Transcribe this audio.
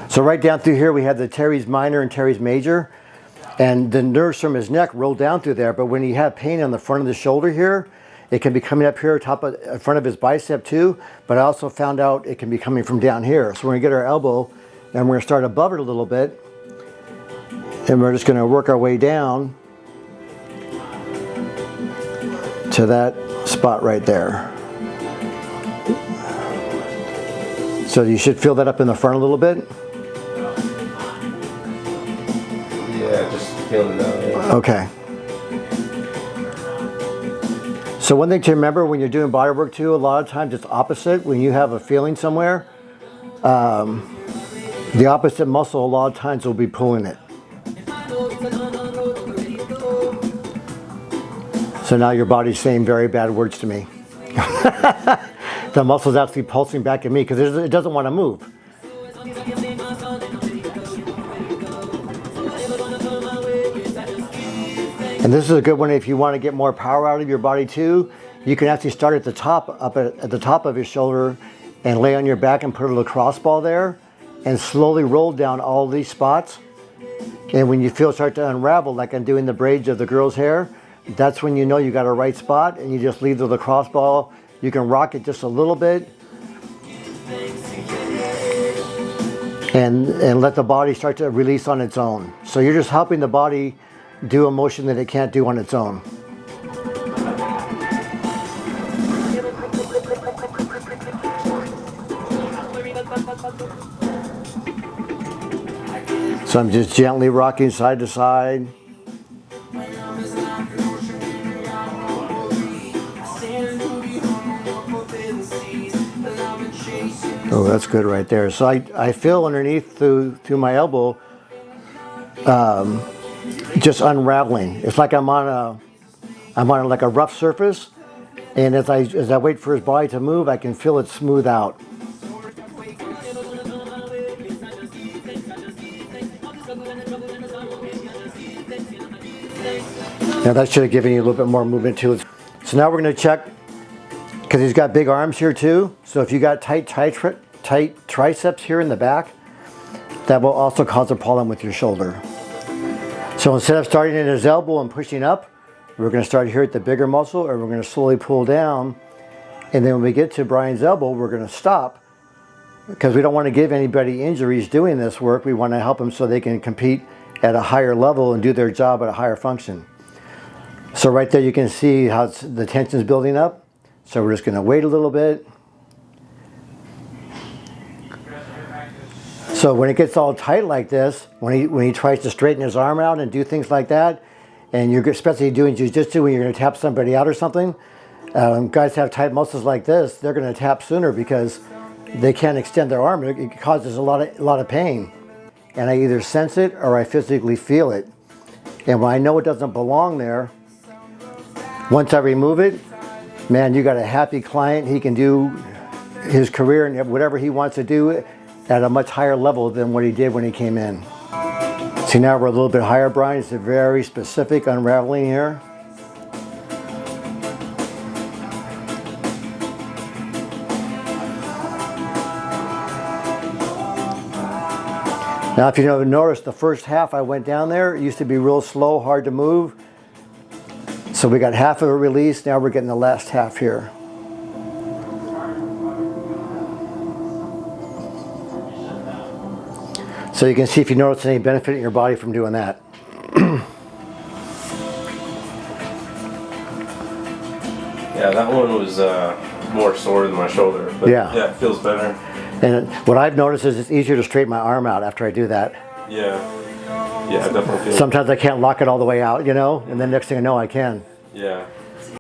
So right down through here we have the teres minor and teres major, and the nerves from his neck roll down through there. But when you have pain on the front of the shoulder here, it can be coming up here top of in front of his bicep too. But I also found out it can be coming from down here. So we're gonna get our elbow and we're gonna start above it a little bit, and we're just gonna work our way down to that spot right there. So you should feel that up in the front a little bit. Yeah, just feeling that. Yeah. Okay. So one thing to remember when you're doing body work too, a lot of times it's opposite. When you have a feeling somewhere, the opposite muscle a lot of times will be pulling it. So now your body's saying very bad words to me. The muscle's actually pulsing back at me because it doesn't want to move. And this is a good one if you want to get more power out of your body too. You can actually start at the top, up at the top of your shoulder, and lay on your back and put a lacrosse ball there, and slowly roll down all these spots. And when you feel it start to unravel, like I'm doing the braids of the girl's hair, that's when you know you got a right spot, and you just leave the lacrosse ball. You can rock it just a little bit, and let the body start to release on its own. So you're just helping the body do a motion that it can't do on its own. So I'm just gently rocking side to side. Oh, that's good right there. So I feel underneath through my elbow, just unraveling. It's like I'm on like a rough surface, and as I wait for his body to move, I can feel it smooth out. Now that should have given you a little bit more movement too. So now we're going to check, because he's got big arms here too. So if you got tight triceps here in the back, that will also cause a problem with your shoulder. So instead of starting at his elbow and pushing up, we're going to start here at the bigger muscle, and we're going to slowly pull down. And then when we get to Brian's elbow, we're going to stop, because we don't want to give anybody injuries doing this work. We want to help them so they can compete at a higher level and do their job at a higher function. So right there you can see how the tension is building up. So we're just going to wait a little bit. So when it gets all tight like this, when he tries to straighten his arm out and do things like that, and you're especially doing jiu-jitsu when you're going to tap somebody out or something, guys have tight muscles like this, they're going to tap sooner because they can't extend their arm. It causes a lot of pain. And I either sense it or I physically feel it. And when I know it doesn't belong there, once I remove it, man, you got a happy client. He can do his career and whatever he wants to do at a much higher level than what he did when he came in. See, now we're a little bit higher, Brian. It's a very specific unraveling here. Now, if you notice, the first half I went down there, it used to be real slow, hard to move. So we got half of it released. Now we're getting the last half here. So you can see if you notice any benefit in your body from doing that. Yeah, that one was more sore than my shoulder, but yeah, it feels better. And what I've noticed is it's easier to straighten my arm out after I do that. Yeah, I definitely feel Sometimes I can't lock it all the way out, and then next thing I know I can. Yeah.